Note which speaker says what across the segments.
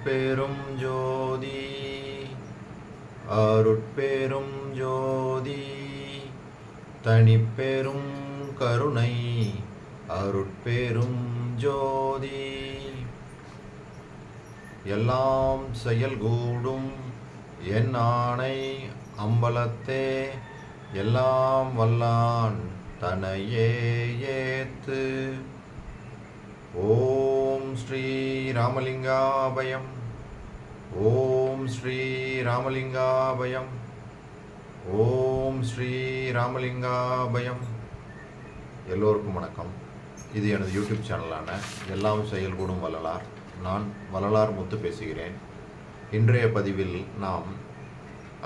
Speaker 1: அருட்பெரும் ஜோதி அருட்பெரும் ஜோதி தனிப்பெரும் கருணை அருட்பெரும் ஜோதி எல்லாம் செயல்கூடும் என் ஆணை அம்பலத்தே எல்லாம் வல்லான் தனையே ஏத்து. ஓம் ஸ்ரீ ராமலிங்காபயம். ஓம் ஸ்ரீ ராமலிங்காபயம். ஓம் ஸ்ரீ ராமலிங்காபயம். எல்லோருக்கும் வணக்கம். இது எனது யூடியூப் சேனலான எல்லாம் செயல்கூடும் வள்ளலார். நான் வள்ளலார் முத்து பேசுகிறேன். இன்றைய பதிவில் நாம்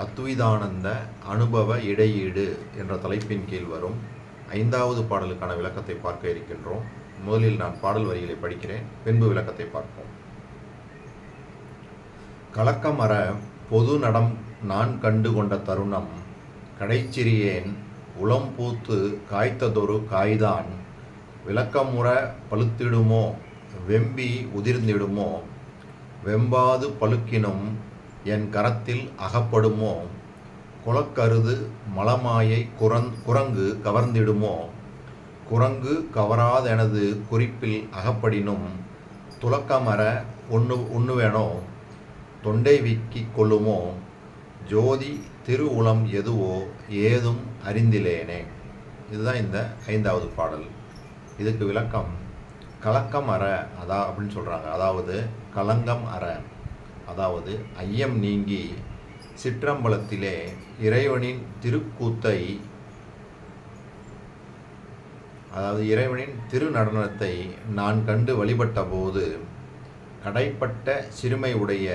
Speaker 1: அத்வைதானந்த அனுபவ இடையீடு என்ற தலைப்பின் கீழ் வரும் 5வது பாடலுக்கான விளக்கத்தை பார்க்க இருக்கின்றோம். முதலில் நான் பாடல் வரிகளை படிக்கிறேன், பின்பு விளக்கத்தை பார்ப்போம். கலக்கமற பொது நடம் நான் கண்டு கொண்ட தருணம் கடைச்சிறியேன் உளம் பூத்து காய்த்ததொரு காய்தான் விளக்கமுற பழுத்திடுமோ வெம்பி உதிர்ந்திடுமோ வெம்பாது பழுக்கினும் என் கரத்தில் அகப்படுமோ குளக்கருது மலமாயை குரங்கு கவர்ந்திடுமோ குரங்கு கவராதெனது குறிப்பில் அகப்படினும் துலக்கமர உண்ணுவேனோ தொண்டை விக்கி கொள்ளுமோ ஜோதி திருவுளம் எதுவோ ஏதும் அறிந்திலேனே. இதுதான் இந்த 5வது பாடல். இதுக்கு விளக்கம் கலக்கம் அற அப்படின்னு சொல்கிறாங்க. அதாவது களங்கம் அற, அதாவது ஐயம் நீங்கி சிற்றம்பலத்திலே இறைவனின் திருக்கூத்தை, அதாவது இறைவனின் திருநடனத்தை நான் கண்டு வழிபட்ட போது கடைப்பட்ட சிறுமை உடைய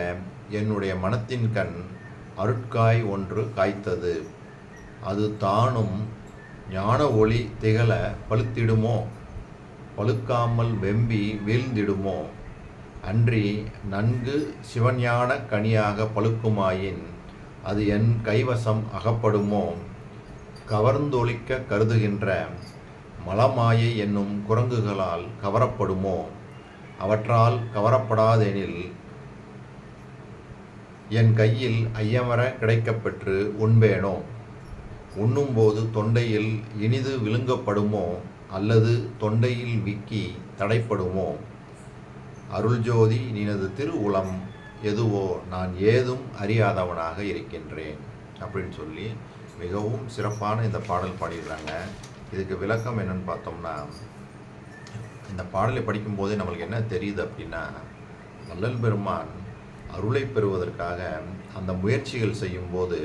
Speaker 1: என்னுடைய மனத்தின் கண் அருட்காய் ஒன்று காய்த்தது. அது தானும் ஞான ஒளி திகழ பழுத்திடுமோ பழுக்காமல் வெம்பி வீழ்ந்திடுமோ அன்றி நன்கு சிவஞான கனியாக பழுக்குமாயின் அது என் கைவசம் அகப்படுமோ கவர்ந்தொழிக்க கருதுகின்ற மலமாயை என்னும் குரங்குகளால் கவரப்படுமோ அவற்றால் கவரப்படாதெனில் என் கையில் ஐயமர கிடைக்கப்பெற்று உண்பேனோ உண்ணும்போது தொண்டையில் இனிது விழுங்கப்படுமோ அல்லது தொண்டையில் விக்கி தடைப்படுமோ அருள்ஜோதி நினது திருவுளம் எதுவோ நான் ஏதும் அறியாதவனாக இருக்கின்றேன் அப்படின்னு சொல்லி மிகவும் சிறப்பான இந்த பாடல் பாடிடுறாங்க. இதுக்கு விளக்கம் என்னன்னு பார்த்தோம்னா, இந்த பாடலை படிக்கும்போதே நம்மளுக்கு என்ன தெரியுது அப்படின்னா, வள்ளல் பெருமான் அருளை பெறுவதற்காக அந்த முயற்சிகள் செய்யும்போது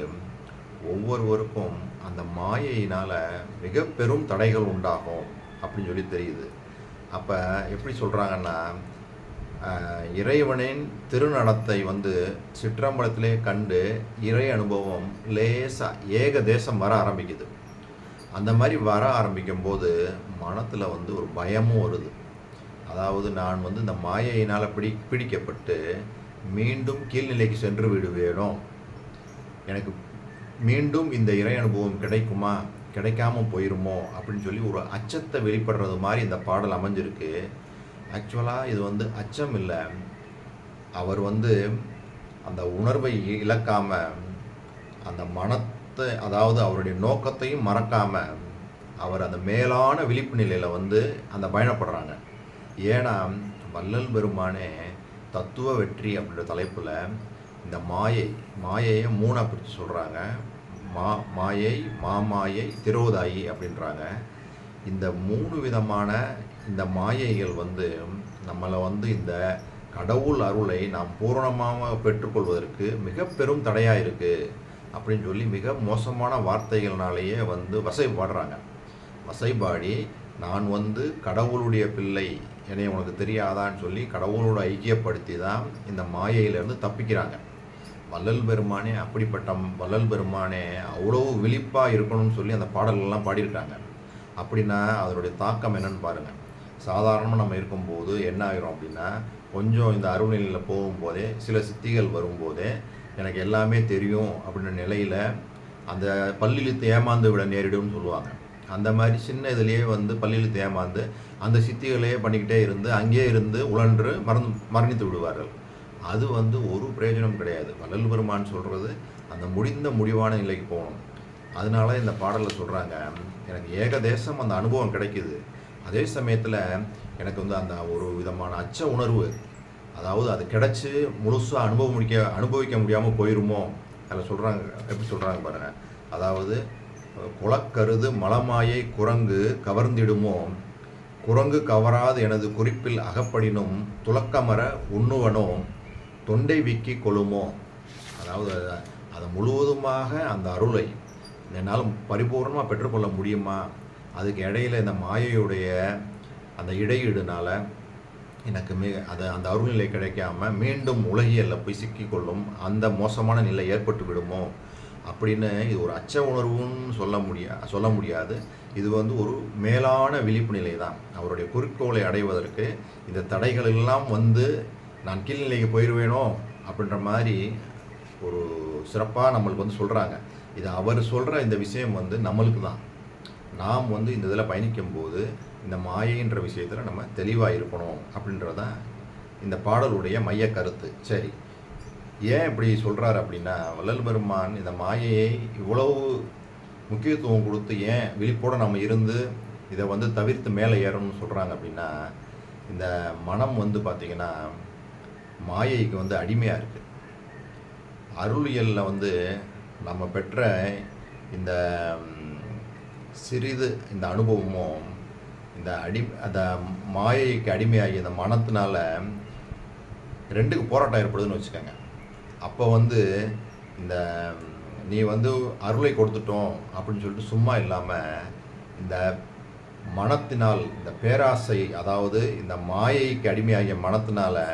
Speaker 1: ஒவ்வொருவருக்கும் அந்த மாயையினால் மிக பெரும் தடைகள் உண்டாகும் அப்படின்னு சொல்லி தெரியுது. அப்போ எப்படி சொல்கிறாங்கன்னா, இறைவனின் திருநடத்தை சிற்றம்பலத்திலே கண்டு இறை அனுபவம் லேசாக ஏக தேசம் வர ஆரம்பிக்குது. அந்த மாதிரி வர ஆரம்பிக்கும் போது மனத்தில் ஒரு பயமும் வருது. அதாவது நான் இந்த மாயையினால் பிடிக்கப்பட்டு மீண்டும் கீழ்நிலைக்கு சென்று விடுவேனோ, எனக்கு மீண்டும் இந்த இறை அனுபவம் கிடைக்குமா கிடைக்காம போயிருமோ அப்படின்னு சொல்லி ஒரு அச்சத்தை வெளிப்படுறது மாதிரி இந்த பாடல் அமைஞ்சிருக்கு. ஆக்சுவலாக இது அச்சம் இல்லை. அவர் அந்த உணர்வை இழக்காமல் அந்த அதாவது அவருடைய நோக்கத்தையும் மறக்காம அவர் அந்த மேலான விழிப்பு நிலையில் அந்த பயணப்படுறாங்க. ஏன்னா வள்ளல் பெருமானே தத்துவ வெற்றி அப்படின்ற தலைப்பில் இந்த மாயையை 3ஆக பிரித்து சொல்கிறாங்க. மாயை, மாமாயை, திரோதாயி அப்படின்றாங்க. இந்த 3 விதமான இந்த மாயைகள் நம்மளை இந்த கடவுள் அருளை நாம் பூரணமாக பெற்றுக்கொள்வதற்கு மிக பெரும் தடையாக இருக்குது அப்படின்னு சொல்லி மிக மோசமான வார்த்தைகள்னாலேயே வசைபாடுறாங்க. வசைபாடி நான் கடவுளுடைய பிள்ளை, என்னை உனக்கு தெரியாதான்னு சொல்லி கடவுளோட ஐக்கியப்படுத்தி தான் இந்த மாயையிலேருந்து தப்பிக்கிறாங்க. வள்ளல் பெருமானே அப்படிப்பட்ட வள்ளல் பெருமானே அவ்வளோ விழிப்பாக இருக்கணும்னு சொல்லி அந்த பாடல்கள்லாம் பாடியிருக்காங்க. அப்படின்னா அதனுடைய தாக்கம் என்னன்னு பாருங்கள். சாதாரணமாக நம்ம இருக்கும்போது என்ன ஆகிரும் அப்படின்னா, கொஞ்சம் இந்த அருள்நிலையில் போகும்போதே சில சித்திகள் வரும்போதே எனக்கு எல்லாமே தெரியும் அப்படின்ற நிலையில் அந்த பல்லிழுத்து ஏமாந்து விட நேரிடும்னு சொல்லுவாங்க. அந்த மாதிரி சின்ன இதுலேயே பல்லிழுத்து ஏமாந்து அந்த சித்திகளையே பண்ணிக்கிட்டே இருந்து அங்கேயே இருந்து உழன்று மரணித்து விடுவார்கள். அது வந்து ஒரு பிரயோஜனம் கிடையாது. வள்ளல் பெருமான் சொல்கிறது அந்த முடிந்த முடிவான நிலைக்கு போகணும். அதனால இந்த பாடலில் சொல்கிறாங்க, எனக்கு ஏகதேசம் அந்த அனுபவம் கிடைக்குது, அதே சமயத்தில் எனக்கு வந்து அந்த ஒரு விதமான அச்ச உணர்வு, அதாவது அது கிடச்சி முழுசாக அனுபவிக்க முடியாமல் போயிருமோ. அதில் சொல்கிறாங்க, எப்படி சொல்கிறாங்க பாருங்கள். அதாவது குலக்கருது மலமாயை குரங்கு கவர்ந்திடுமோ, குரங்கு கவராது எனது குறிப்பில் அகப்படினும் துலக்கமர உண்ணுவனோ தொண்டை விக்கி கொள்ளுமோ. அதாவது அதை முழுவதுமாக அந்த அருளை என்னால் பரிபூர்ணமாக பெற்றுக்கொள்ள முடியுமா? அதுக்கு இடையில் இந்த மாயையுடைய அந்த இடையீடுனால எனக்கு அந்த அருள்நிலை கிடைக்காம மீண்டும் உலகியலில் போய் சிக்கிக்கொள்ளும் அந்த மோசமான நிலை ஏற்பட்டு விடுமோ அப்படின்னு. இது ஒரு அச்ச உணர்வுன்னு சொல்ல முடியாது. இது வந்து ஒரு மேலான விழிப்பு நிலை தான். அவருடைய குறிக்கோளை அடைவதற்கு இந்த தடைகள் எல்லாம் வந்து நான் கீழ்நிலைக்கு போயிடுவேனோ அப்படின்ற மாதிரி ஒரு சிறப்பாக நம்மளுக்கு வந்து சொல்கிறாங்க. இது அவர் சொல்கிற இந்த விஷயம் வந்து நம்மளுக்கு தான். நாம் வந்து இந்த இதில் பயணிக்கும்போது இந்த மாயைன்ற விஷயத்தில் நம்ம தெளிவாக இருக்கணும் அப்படின்றதான் இந்த பாடலுடைய மைய கருத்து. சரி, ஏன் இப்படி சொல்கிறாரு அப்படின்னா, வள்ளல் பெருமான் இந்த மாயையை இவ்வளவு முக்கியத்துவம் கொடுத்து ஏன் விழிப்போடு நம்ம இருந்து இதை வந்து தவிர்த்து மேலே ஏறணும்னு சொல்கிறாங்க அப்படின்னா, இந்த மனம் வந்து பார்த்திங்கன்னா மாயைக்கு வந்து அடிமையாக இருக்குது. அருளியலில் வந்து நம்ம பெற்ற இந்த சிறிது இந்த அனுபவமும் அந்த மாயைக்கு அடிமையாகி இந்த மனத்தினால ரெண்டுக்கு போராட்டம் ஏற்படுதுன்னு வச்சுக்கோங்க. அப்போ வந்து இந்த நீ வந்து அருளை கொடுத்துட்டோம் அப்படின்னு சொல்லிட்டு சும்மா இல்லாமல் இந்த மனத்தினால் இந்த பேராசை, அதாவது இந்த மாயைக்கு அடிமையாகிய மனத்தினால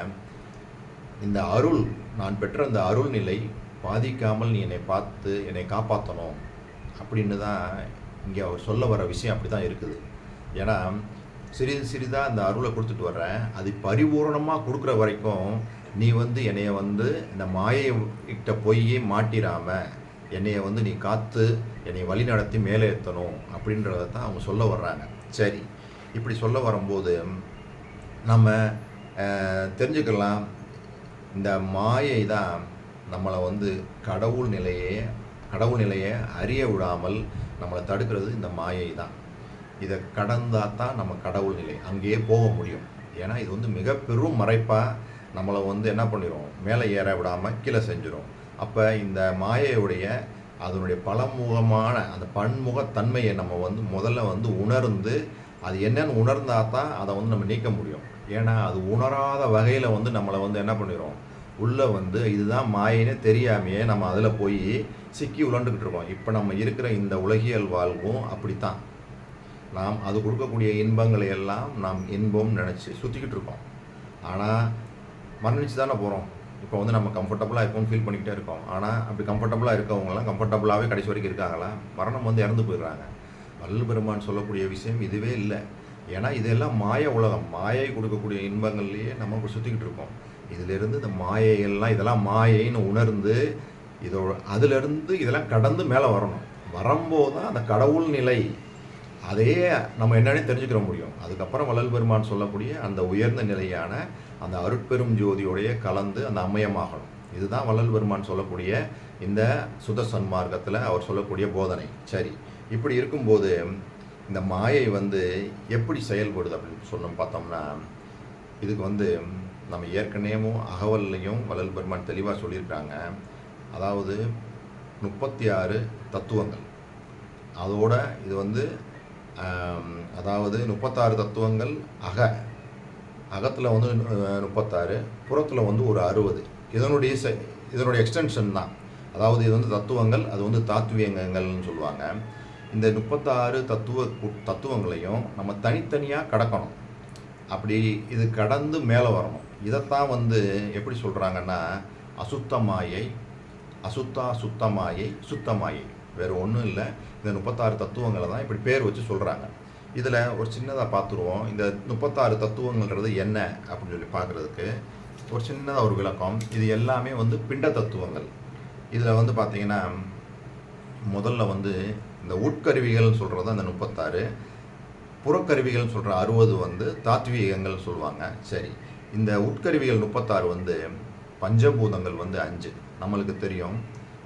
Speaker 1: இந்த அருள், நான் பெற்ற அந்த அருள் நிலை பாதிக்காமல் நீ என்னை காப்பாற்றணும் அப்படின்னு தான் இங்கே அவர் சொல்ல வர விஷயம். அப்படி தான் இருக்குது. ஏன்னா சிறிதாக அந்த அருளை கொடுத்துட்டு வர்றேன், அது பரிபூர்ணமாக கொடுக்குற வரைக்கும் நீ வந்து என்னைய வந்து இந்த மாயைகிட்ட போய் மாட்டிடாமல் என்னைய வந்து நீ காத்து என்னை வழி நடத்தி மேலே ஏற்றணும் அப்படின்றத தான் அவங்க சொல்ல வர்றாங்க. சரி, இப்படி சொல்ல வரும்போது நம்ம தெரிஞ்சுக்கலாம், இந்த மாயை தான் நம்மளை வந்து கடவுள் நிலையை அறிய விடாமல் நம்மளை தடுக்கிறது இந்த மாயை தான். இதை கடந்தால் தான் நம்ம கடவுள் நிலை அங்கேயே போக முடியும். ஏன்னா இது வந்து மிக பெரும் மறைப்பாக நம்மளை வந்து என்ன பண்ணிடும், மேலே ஏற விடாமல் கீழே செஞ்சிடும். அப்போ இந்த மாயையுடைய அதனுடைய பலமுகமான அந்த பன்முகத்தன்மையை நம்ம வந்து முதல்ல வந்து உணர்ந்து அது என்னன்னு உணர்ந்தால் தான் அதை வந்து நம்ம நீக்க முடியும். ஏன்னா அது உணராத வகையில் வந்து நம்மளை வந்து என்ன பண்ணிடும், உள்ளே வந்து இதுதான் மாயினே தெரியாமையே நம்ம அதில் போய் சிக்கி உழண்டுக்கிட்டு இருக்கோம். இப்போ நம்ம இருக்கிற இந்த உலகியல் வாழ்வும் அப்படித்தான். நாம் அது கொடுக்கக்கூடிய இன்பங்களை எல்லாம் நாம் இன்பம் நினச்சி சுற்றிக்கிட்டு இருக்கோம். ஆனால் மரணிச்சு தானே போகிறோம். இப்போ வந்து நம்ம கம்ஃபர்டபுளாக இருக்கும்னு ஃபீல் பண்ணிக்கிட்டே இருக்கோம். ஆனால் அப்படி கம்ஃபர்டபுளாக இருக்கவங்களாம் கம்ஃபர்டபுளாகவே கடைசி வரைக்கும் இருக்காங்களா? மரணம் வந்து இறந்து போயிடுறாங்க. வள்ளல் பெருமான் சொல்லக்கூடிய விஷயம் இதுவே இல்லை. ஏன்னா இதெல்லாம் மாய உலகம், மாயை கொடுக்கக்கூடிய இன்பங்கள்லேயே நம்ம சுற்றிக்கிட்டு இருக்கோம். இதிலிருந்து இந்த மாயைகள்லாம் இதெல்லாம் மாயைன்னு உணர்ந்து அதிலிருந்து இதெல்லாம் கடந்து மேலே வரணும். வரும்போது தான் அந்த கடவுள் நிலை அதையே நம்ம என்னன்னே தெரிஞ்சுக்கிற முடியும். அதுக்கப்புறம் வள்ளல் பெருமான் சொல்லக்கூடிய அந்த உயர்ந்த நிலையான அந்த அருட்பெரும் ஜோதியோடைய கலந்து அந்த அமயமாகணும். இதுதான் வள்ளல் பெருமான் சொல்லக்கூடிய இந்த சுத்த சன்மார்க்கத்தில் அவர் சொல்லக்கூடிய போதனை. சரி, இப்படி இருக்கும்போது இந்த மாயை வந்து எப்படி செயல்படுது அப்படின்னு பார்த்தோம்னா, இதுக்கு வந்து நம்ம ஏற்கனவே அகவல்லையும் வள்ளல் பெருமான் தெளிவாக சொல்லியிருக்காங்க. அதாவது 36 தத்துவங்கள், அதோட இது வந்து அதாவது 36 தத்துவங்கள் அகத்தில் வந்து 36, புறத்தில் வந்து ஒரு 60. இதனுடைய எக்ஸ்டென்ஷன் தான். அதாவது இது வந்து தத்துவங்கள், அது வந்து தாத்வியங்கள்னு சொல்லுவாங்க. இந்த 36 தத்துவங்களையும் நம்ம தனித்தனியாக கடக்கணும். அப்படி இது கடந்து மேலே வரணும். இதைத்தான் வந்து எப்படி சொல்கிறாங்கன்னா, அசுத்தமாயை, சுத்தமாயை, சுத்தமாயை, வேறு ஒன்றும் இல்லை. இந்த 36 தத்துவங்களை தான் இப்படி பேர் வச்சு சொல்கிறாங்க. இதில் ஒரு சின்னதாக பார்த்துருவோம். இந்த 36 தத்துவங்கள்ன்றது என்ன அப்படின்னு சொல்லி பார்க்குறதுக்கு ஒரு சின்னதாக ஒரு விளக்கம். இது எல்லாமே வந்து பிண்ட தத்துவங்கள். இதில் வந்து பார்த்திங்கன்னா முதல்ல வந்து இந்த உட்கருவிகள்னு சொல்கிறது அந்த 36, புறக்கருவிகள்னு சொல்கிற 60 வந்து தாத்வீகங்கள் சொல்லுவாங்க. சரி, இந்த உட்கருவிகள் 36 வந்து பஞ்சபூதங்கள் வந்து 5 நம்மளுக்கு தெரியும்.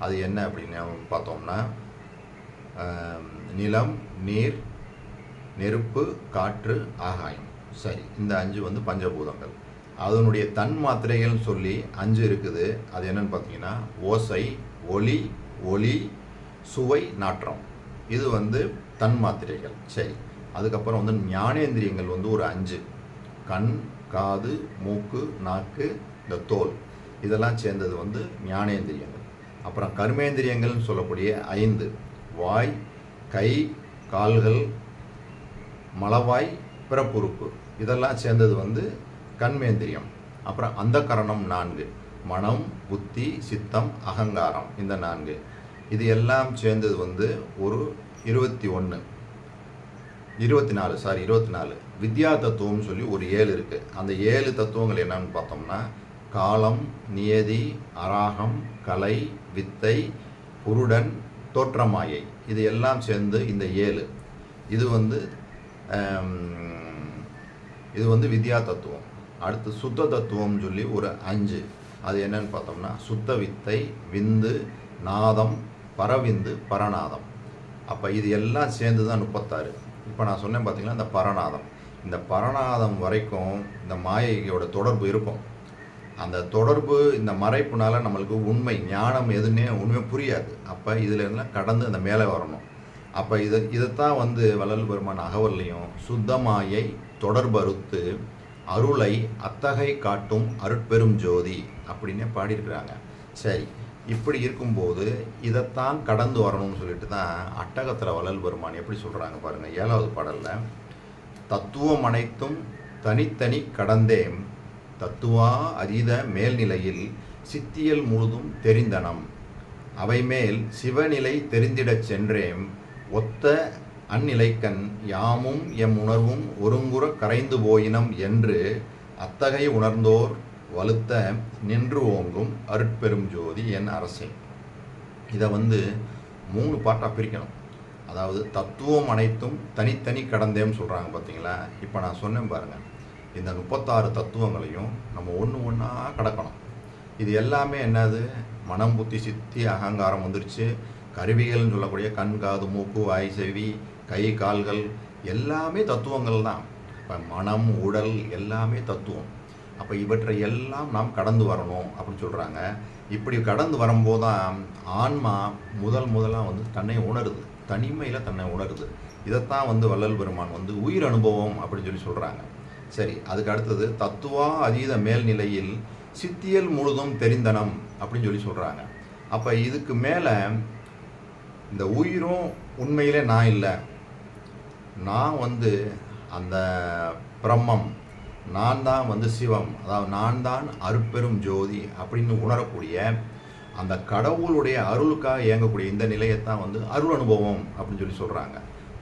Speaker 1: அது என்ன அப்படின்னு பார்த்தோம்னா நிலம், நீர், நெருப்பு, காற்று, ஆகாயம். சரி, இந்த 5 வந்து பஞ்சபூதங்கள். அதனுடைய தன் மாத்திரைகள்னு சொல்லி 5 இருக்குது. அது என்னன்னு பார்த்தீங்கன்னா ஓசை, ஒலி, ஒளி, சுவை, நாற்றம். இது வந்து தன் மாத்திரைகள். சரி, அதுக்கப்புறம் வந்து ஞானேந்திரியங்கள் வந்து ஒரு 5. கண், காது, மூக்கு, நாக்கு, இந்த தோல், இதெல்லாம் சேர்ந்தது வந்து ஞானேந்திரியங்கள். அப்புறம் கர்மேந்திரியங்கள்னு சொல்லக்கூடிய 5. வாய், கை, கால்கள், மலவாய், பிறப்புறுப்பு, இதெல்லாம் சேர்ந்தது வந்து கண்மேந்திரியம். அப்புறம் அந்த கரணம் 4. மனம், புத்தி, சித்தம், அகங்காரம், இந்த 4. இது எல்லாம் சேர்ந்தது வந்து ஒரு 24. வித்யா தத்துவம்னு சொல்லி ஒரு 7 இருக்குது. அந்த 7 தத்துவங்கள் என்னன்னு பார்த்தோம்னா காலம், நியதி, அராகம், கலை, வித்தை, புருடன், தோற்றமாயை, இது எல்லாம் சேர்ந்து இந்த 7. இது வந்து வித்யா தத்துவம். அடுத்து சுத்த தத்துவம்னு சொல்லி ஒரு 5. அது என்னன்னு பார்த்தோம்னா சுத்த வித்தை, விந்து, நாதம், பரவிந்து, பரநாதம். அப்போ இது எல்லாம் சேர்ந்து தான் 36. இப்போ நான் சொன்னேன் பார்த்தீங்களா, இந்த பரநாதம். இந்த பரநாதம் வரைக்கும் இந்த மாயையோட தொடர்பு இருக்கும். அந்த தொடர்பு, இந்த மறைப்புனால நம்மளுக்கு உண்மை ஞானம் எதுன்னே உண்மை புரியாது. அப்போ இதில் எல்லாம் கடந்து அந்த மேலே வரணும். அப்போ இதைத்தான் வந்து வள்ளல் பெருமான் அகவல்லையும் சுத்தமாயை தொடர்பறுத்து அருளை அத்தகை காட்டும் அருட்பெரும் ஜோதி அப்படின்னே பாடியிருக்கிறாங்க. சரி, இப்படி இருக்கும்போது இதைத்தான் கடந்து வரணும்னு சொல்லிட்டு தான் அட்டகத்தில் வள்ளல் பெருமான் எப்படி சொல்கிறாங்க பாருங்கள். 7வது பாடலில் தத்துவம் அனைத்தும் தனித்தனி கடந்தேம் தத்துவா அதீத மேல்நிலையில் சித்தியல் முழுதும் தெரிந்தனம் அவை மேல் சிவநிலை தெரிந்திடச் சென்றேம் ஒத்த அந்நிலைக்கண் யாமும் எம் உணர்வும் ஒருங்குற கரைந்து போயினம் என்று அத்தகை உணர்ந்தோர் வலுத்த நின்று ஓங்கும் அருட்பெரும் ஜோதி என் அரசே. இதை வந்து 3 பாட்டாக பிரிக்கணும். அதாவது தத்துவம் அனைத்தும் தனித்தனி கடந்தேன்னு சொல்கிறாங்க பார்த்தீங்களா. இப்போ நான் சொன்னேன் பாருங்கள், இந்த 36 தத்துவங்களையும் நம்ம ஒன்று ஒன்றா கடக்கணும். இது எல்லாமே என்னது, மனம், புத்தி, சித்தி, அகங்காரம் வந்துருச்சு. கருவிகள்னு சொல்லக்கூடிய கண், காது, மூக்கு, வாய், செவி, கை, கால்கள் எல்லாமே தத்துவங்கள் தான். இப்போ மனம், உடல் எல்லாமே தத்துவம். அப்போ இவற்றை எல்லாம் நாம் கடந்து வரணும் அப்படின்னு சொல்கிறாங்க. இப்படி கடந்து வரும்போது தான் ஆன்மா முதலாக வந்து தன்னை உணருது, தனிமையில் தன்னை உணருது. இதைத்தான் வந்து வள்ளல் பெருமான் வந்து உயிர் அனுபவம் அப்படின்னு சொல்லி சொல்கிறாங்க. சரி, அதுக்கு அடுத்தது தத்துவா அதீத மேல்நிலையில் சித்தியல் முழுதும் தெரிந்தனம் அப்படின்னு சொல்லி சொல்கிறாங்க. அப்போ இதுக்கு மேலே இந்த உயிரும் உண்மையிலே நான் இல்லை, நான் வந்து அந்த பிரம்மம், நான் தான் வந்து சிவம், அதாவது நான் தான் அருட்பெரும் ஜோதி அப்படின்னு உணரக்கூடிய அந்த கடவுளுடைய அருளுக்காக இயங்கக்கூடிய இந்த நிலையத்தான் வந்து அருள் அனுபவம் அப்படின்னு சொல்லி சொல்கிறாங்க.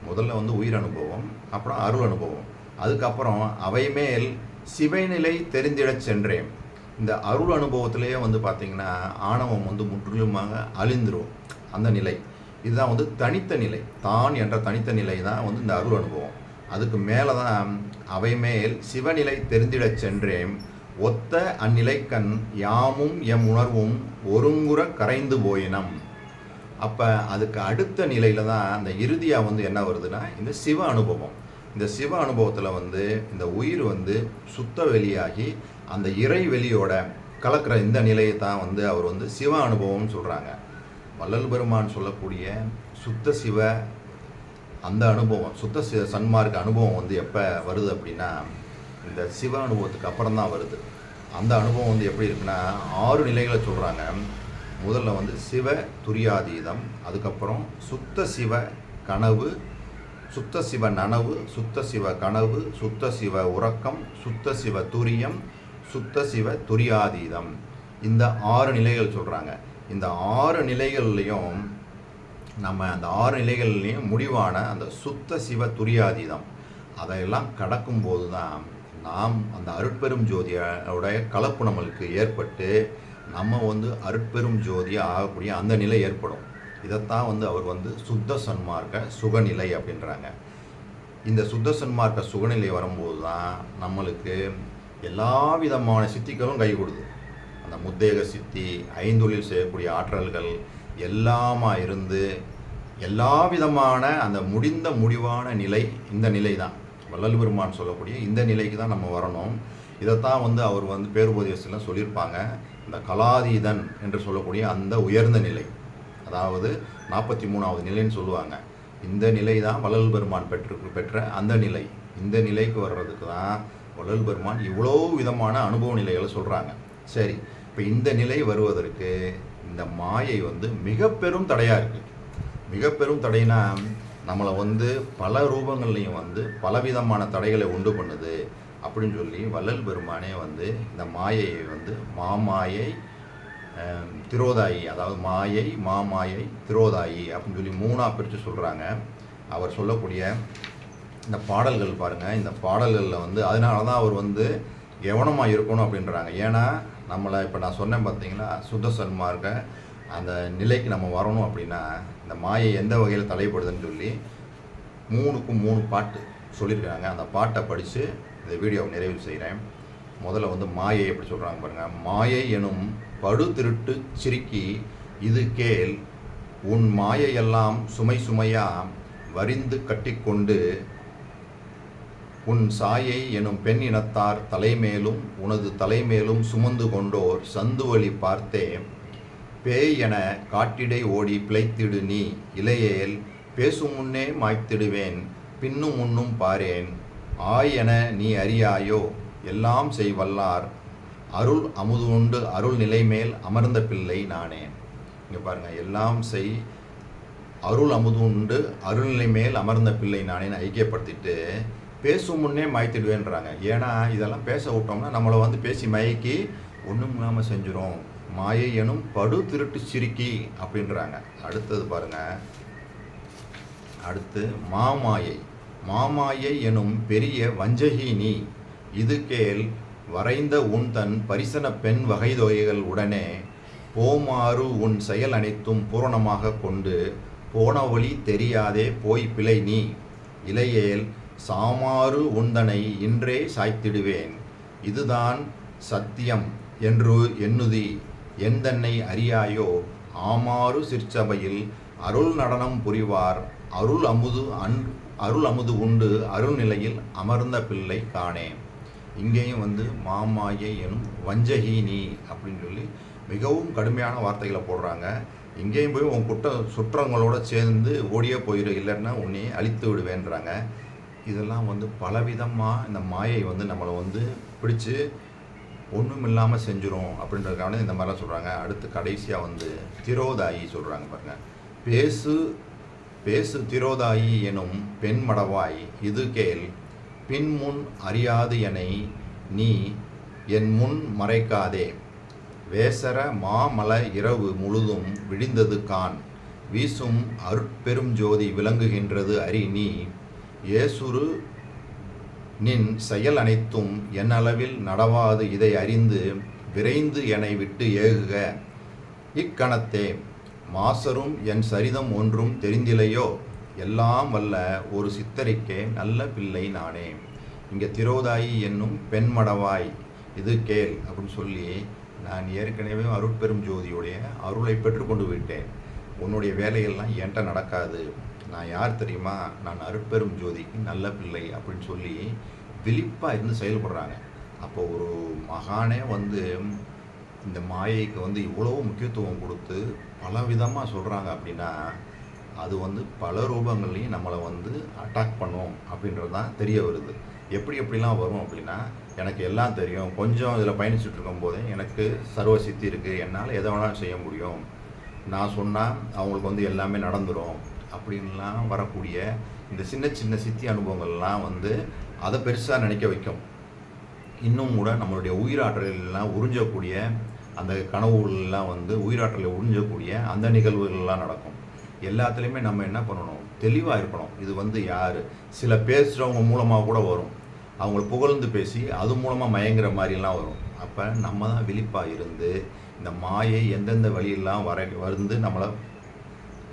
Speaker 1: முதல்ல வந்து உயிர் அனுபவம், அப்புறம் அருள் அனுபவம், அதுக்கப்புறம் அவை மேல் சிவநிலை தெரிந்திடச் சென்றேன். இந்த அருள் அனுபவத்திலேயே வந்து பார்த்திங்கன்னா ஆணவம் வந்து முற்றிலுமாக அழிந்துரும். அந்த நிலை இதுதான் வந்து தனித்த நிலை, தான் என்ற தனித்த நிலை தான் வந்து இந்த அருள் அனுபவம். அதுக்கு மேலே தான் அவை மேல் சிவநிலை தெரிந்திடச் சென்றேன் ஒத்த அந்நிலைக்கண் யாமும் எம் உணர்வும் ஒருங்குற கரைந்து போயினம். அப்போ அதுக்கு அடுத்த நிலையில் தான் அந்த இறுதியாக வந்து என்ன வருதுன்னா இந்த சிவ அனுபவம். இந்த சிவ அனுபவத்தில் வந்து இந்த உயிர் வந்து சுத்த வெளியாகி அந்த இறை வெளியோட கலக்கிற இந்த நிலையை தான் வந்து அவர் வந்து சிவ அனுபவம்னு சொல்கிறாங்க. வள்ளல் பெருமான் சொல்லக்கூடிய சுத்த சிவ அந்த அனுபவம், சுத்த சன்மார்க்க அனுபவம் வந்து எப்போ வருது அப்படின்னா இந்த சிவ அனுபவத்துக்கு அப்புறம் தான் வருது. அந்த அனுபவம் வந்து எப்படி இருக்குன்னா 6 நிலைகளை சொல்கிறாங்க. முதல்ல வந்து சிவ துரியாதீதம், அதுக்கப்புறம் சுத்த சிவ கனவு, சுத்த சிவ நனவு, சுத்த சிவ கனவு, சுத்த சிவ உறக்கம், சுத்த சிவ துரியம், சுத்த சிவ துரியாதீதம். இந்த 6 நிலைகள் சொல்கிறாங்க. இந்த 6 நிலைகள்லையும் நம்ம அந்த 6 நிலைகள்லையும் முடிவான அந்த சுத்த சிவ துரியாதீதம் அதையெல்லாம் கடக்கும்போது தான் நாம் அந்த அருட்பெரும் ஜோதியோடைய கலப்பு நம்மளுக்கு ஏற்பட்டு நம்ம வந்து அருட்பெரும் ஜோதியாக ஆகக்கூடிய அந்த நிலை ஏற்படும். இதைத்தான் வந்து அவர் வந்து சுத்த சன்மார்க்க சுகநிலை அப்படின்றாங்க. இந்த சுத்த சன்மார்க்க சுகநிலை வரும்போது தான் நம்மளுக்கு எல்லா விதமான சித்திகளும் கை கொடுது. அந்த முத்தேக சித்தி, ஐந்தொழில் செய்யக்கூடிய ஆற்றல்கள் எல்லாமா இருந்து எல்லா விதமான அந்த முடிவான நிலை இந்த நிலை தான். வள்ளல் பெருமான் சொல்லக்கூடிய இந்த நிலைக்கு தான் நம்ம வரணும். இதைத்தான் அவர் பேருபதேசத்தில் சொல்லியிருப்பாங்க. இந்த கலாதீதன் என்று சொல்லக்கூடிய அந்த உயர்ந்த நிலை, அதாவது 43வது நிலைன்னு சொல்லுவாங்க. இந்த நிலை தான் வள்ளல் பெருமான் பெற்ற அந்த நிலை. இந்த நிலைக்கு வர்றதுக்கு தான் வள்ளல் பெருமான் இவ்வளோ விதமான அனுபவ நிலைகளை சொல்கிறாங்க. சரி, இப்போ இந்த நிலை வருவதற்கு இந்த மாயை மிக பெரும் தடையாக இருக்குது. மிக பெரும் தடைனா நம்மளை பல ரூபங்கள்லையும் பலவிதமான தடைகளை உண்டு பண்ணுது அப்படின்னு சொல்லி வள்ளல் பெருமானே இந்த மாயையை மாமாயை திரோதாயி, அதாவது மாயை, மாமாயை, திரோதாயி அப்படின்னு சொல்லி 3ஆக பிரித்து சொல்கிறாங்க. அவர் சொல்லக்கூடிய இந்த பாடல்கள் பாருங்கள். இந்த பாடல்களில் அதனால தான் அவர் கவனமாக இருக்கணும் அப்படின்றாங்க. ஏன்னா நம்மளை இப்போ நான் சொன்னேன் பார்த்தீங்களா, சுத்த சன்மார்க்க அந்த நிலைக்கு நம்ம வரணும் அப்படின்னா இந்த மாயை எந்த வகையில் தலைப்படுதுன்னு சொல்லி 3க்கும் 3 பாட்டு சொல்லியிருக்காங்க. அந்த பாட்டை படித்து இந்த வீடியோவை நிறைவு செய்கிறேன். முதல்ல மாயை எப்படி சொல்கிறாங்க பாருங்கள். மாயை எனும் படு திருட்டு சிரிக்கி இது கேள், உன் மாயையெல்லாம் சுமை சுமையா வரிந்து கட்டிக்கொண்டு உன் சாயை எனும் பெண் இனத்தார் தலைமேலும் உனது தலைமேலும் சுமந்து கொண்டோர் சந்துவழி பார்த்தே பேய் என காட்டிடை ஓடி பிழைத்திடு நீ இளையேல் பேசும் முன்னே மாய்த்திடுவேன் பின்னும் முன்னும் பாரேன் ஆய் என நீ அறியாயோ எல்லாம் செய் வல்லார் அருள் அமுது உண்டு அருள் நிலை மேல் அமர்ந்த பிள்ளை நானே. இங்கே பாருங்கள், எல்லாம் செய் அருள் அமுது உண்டு அருள்நிலை மேல் அமர்ந்த பிள்ளை நானேன்னு ஐக்கியப்படுத்திட்டு பேசும் முன்னே மாய்த்திடுவேன்றாங்க. ஏன்னா இதெல்லாம் பேச விட்டோம்னா நம்மளை பேசி மயக்கி ஒன்றும் இல்லாமல் செஞ்சிடும். மாயை எனும் படு திருட்டு சிரிக்கி அப்படின்றாங்க. அடுத்தது பாருங்கள், அடுத்து மாமாயை. மாமாயை எனும் பெரிய வஞ்சகி நீ இது கேள், வரைந்த உன் தன் பரிசன பெண் வகை தொகைகள் உடனே போமாறு உன் செயல் அனைத்தும் பூரணமாக கொண்டு போன வழி தெரியாதே போய் பிழை நீ இளையேல் சாமாறு உந்தனை இன்றே சாய்த்திடுவேன் இதுதான் சத்தியம் என்று எண்ணுதி எந்தன்னை அறியாயோ ஆமாறு சிற்சபையில் அருள் நடனம் புரிவார் அருள் அமுது உண்டு அருள்நிலையில் அமர்ந்த பிள்ளை காணே. இங்கேயும் மாமாயை எனும் வஞ்சகி நீ அப்படின்னு சொல்லி மிகவும் கடுமையான வார்த்தைகளை போடுறாங்க. இங்கேயும் போய் உன் சுற்றங்களோட சேர்ந்து ஓடியே போயிடு, இல்லைன்னா உன்னையே அழித்து விடுவேன்றாங்க. இதெல்லாம் பலவிதமாக இந்த மாயை நம்மளை பிடிச்சி ஒன்றும் இல்லாமல் செஞ்சிடும் அப்படின்றதுக்கான இந்த மாதிரிலாம் சொல்கிறாங்க. அடுத்து கடைசியாக திரோதாயி சொல்கிறாங்க பாருங்கள். பேசு திரோதாயி எனும் பெண் மடவாய் இது கேள், பின்முன் அறியாது எனை நீ என் முன் மறைக்காதே வேசர மாமல இரவு முழுதும் விடிந்தது கான் வீசும் அருட்பெரும் ஜோதி விளங்குகின்றது அறி நீ ஏசுரு நின் செயல் அனைத்தும் என் அளவில் நடவாது இதை அறிந்து விரைந்து என்னை விட்டு ஏகுக இக்கணத்தே மாசரும் என் சரிதம் ஒன்றும் தெரிந்திலையோ எல்லாம் வல்ல ஒரு சித்தரிக்கே நல்ல பிள்ளை நானே. இங்கே திரோதாயி என்னும் பெண்மடவாய் இது கேள் அப்படின்னு சொல்லி நான் ஏற்கனவே அருட்பெரும் ஜோதியுடைய அருளை பெற்றுக்கொண்டு விட்டேன். உன்னுடைய வேலையெல்லாம் என்கிட்ட நடக்காது. நான் யார் தெரியுமா? நான் அருட்பெரும் ஜோதிக்கு நல்ல பிள்ளை அப்படின்னு சொல்லி விழிப்பாக இருந்து செயல்படுறாங்க. அப்போ ஒரு மகானே இந்த மாயைக்கு இவ்வளவு முக்கியத்துவம் கொடுத்து பலவிதமாக சொல்கிறாங்க அப்படின்னா அது பல ரூபங்கள்லையும் நம்மளை அட்டாக் பண்ணும் அப்படின்றது தான் தெரிய வருது. எப்படிலாம் வரும் அப்படின்னா, எனக்கு எல்லாம் தெரியும், கொஞ்சம் இதில் பயணிச்சுட்டு இருக்கும்போதே எனக்கு சர்வ சித்தி இருக்குது, என்னால் எதை வேணாலும் செய்ய முடியும், நான் சொன்னால் அவங்களுக்கு எல்லாமே நடந்துடும் அப்படின்லாம் வரக்கூடிய இந்த சின்ன சின்ன சித்தி அனுபவங்கள்லாம் அதை பெருசாக நினைக்க வைக்கும். இன்னும் கூட நம்மளுடைய உயிராற்றலாம் உறிஞ்சக்கூடிய அந்த கனவுகள்லாம் உயிராற்றலை உறிஞ்சக்கூடிய அந்த நிகழ்வுகள்லாம் நடக்கும். எல்லாத்துலேயுமே நம்ம என்ன பண்ணணும், தெளிவாக இருக்கணும். இது யார், சில பேசுகிறவங்க மூலமாக கூட வரும், அவங்கள புகழ்ந்து பேசி அது மூலமாக மயங்குற மாதிரிலாம் வரும். அப்போ நம்ம தான் விழிப்பாக இருந்து இந்த மாயை எந்தெந்த வழியெல்லாம்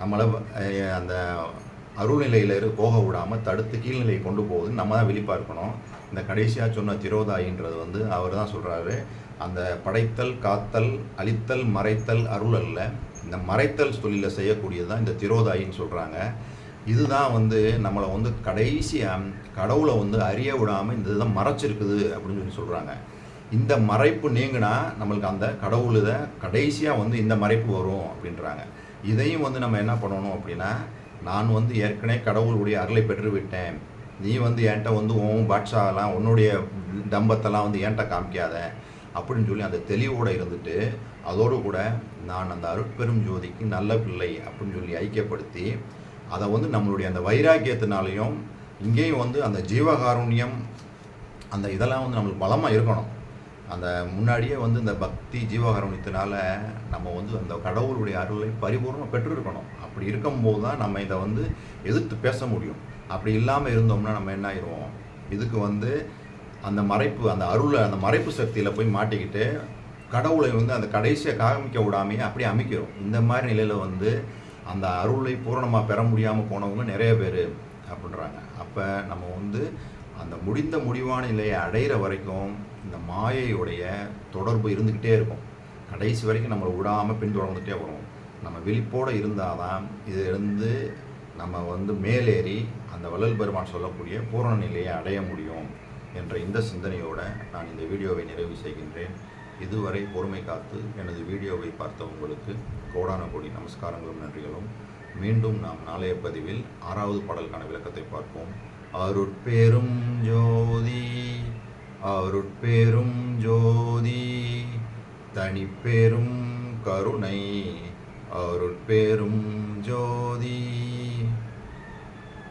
Speaker 1: நம்மளை அந்த அருள்நிலையில் போக விடாமல் தடுத்து கீழ்நிலையை கொண்டு போகுது. நம்ம தான் விழிப்பாக இருக்கணும். இந்த கடைசியாக சொன்ன திரோதாயின்றது அவர் தான் சொல்கிறாரு, அந்த படைத்தல், காத்தல், அழித்தல், மறைத்தல் அருள் அல்ல. இந்த மறைத்தல் தொழிலை செய்யக்கூடியது தான் இந்த திரோதாயின்னு சொல்கிறாங்க. இதுதான் வந்து நம்மளை வந்து கடைசியாக கடவுளை வந்து அறிய விடாமல் இந்த இதுதான் மறைச்சிருக்குது அப்படின்னு சொல்லி சொல்கிறாங்க. இந்த மறைப்பு நீங்கினா நம்மளுக்கு அந்த கடவுள் இதை கடைசியாக வந்து இந்த மறைப்பு வரும் அப்படின்றாங்க. இதையும் வந்து நம்ம என்ன பண்ணணும் அப்படின்னா, நான் வந்து ஏற்கனவே கடவுளுடைய அருளை பெற்று விட்டேன், நீ வந்து என்கிட்ட வந்து உன் பாட்ஷாலாம் உன்னுடைய டம்பத்தெல்லாம் வந்து என்கிட்ட காமிக்காத அப்படின்னு சொல்லி அந்த தெளிவோடு இருந்துட்டு, அதோடு கூட நான் அந்த அருட்பெரும் ஜோதிக்கு நல்ல பிள்ளை அப்படின்னு சொல்லி ஐக்கியப்படுத்தி, அதை வந்து நம்மளுடைய அந்த வைராக்கியத்தினாலையும் இங்கேயும் வந்து அந்த ஜீவகாருண்யம் அந்த இதெல்லாம் வந்து நம்மளுக்கு பலமாக இருக்கணும். அந்த முன்னாடியே வந்து இந்த பக்தி ஜீவகாருண்யத்தினால நம்ம வந்து அந்த கடவுளுடைய அருளை பரிபூர்ணமாக பெற்றிருக்கணும். அப்படி இருக்கும்போது தான் நம்ம இதை வந்து எதிர்த்து பேச முடியும். அப்படி இல்லாமல் இருந்தோம்னா நம்ம என்ன ஆயிடுவோம், இதுக்கு வந்து அந்த மறைப்பு அந்த அருளை அந்த மறைப்பு சக்தியில் போய் மாட்டிக்கிட்டு கடவுளை வந்து அந்த கடைசியை காமிக்க விடாமையே அப்படியே அமைக்கிறோம். இந்த மாதிரி நிலையில் வந்து அந்த அருளை பூரணமாக பெற முடியாமல் போனவங்க நிறைய பேர் அப்படின்றாங்க. அப்போ நம்ம வந்து அந்த முடிந்த முடிவான நிலையை அடைகிற வரைக்கும் இந்த மாயையுடைய தொடர்பு இருந்துக்கிட்டே இருக்கும். கடைசி வரைக்கும் நம்மளை விடாமல் பின்தொடர்ந்துகிட்டே வரும். நம்ம விழிப்போடு இருந்தால் தான் இதிலிருந்து நம்ம வந்து மேலேறி அந்த வள்ளல் பெருமான் சொல்லக்கூடிய பூரண நிலையை அடைய முடியும் என்ற இந்த சிந்தனையோடு நான் இந்த வீடியோவை நிறைவு செய்கின்றேன். இதுவரை பொறுமை காத்து எனது வீடியோவை பார்த்த உங்களுக்கு கோடான கோடி நமஸ்காரங்களும் நன்றிகளும். மீண்டும் நாம் நாளைய பதிவில் 6வது பாடலுக்கான விளக்கத்தை பார்ப்போம். அருட்பெரும் ஜோதி அருட்பெரும் ஜோதி தனிப்பெரும் கருணை அருட்பெரும் ஜோதி.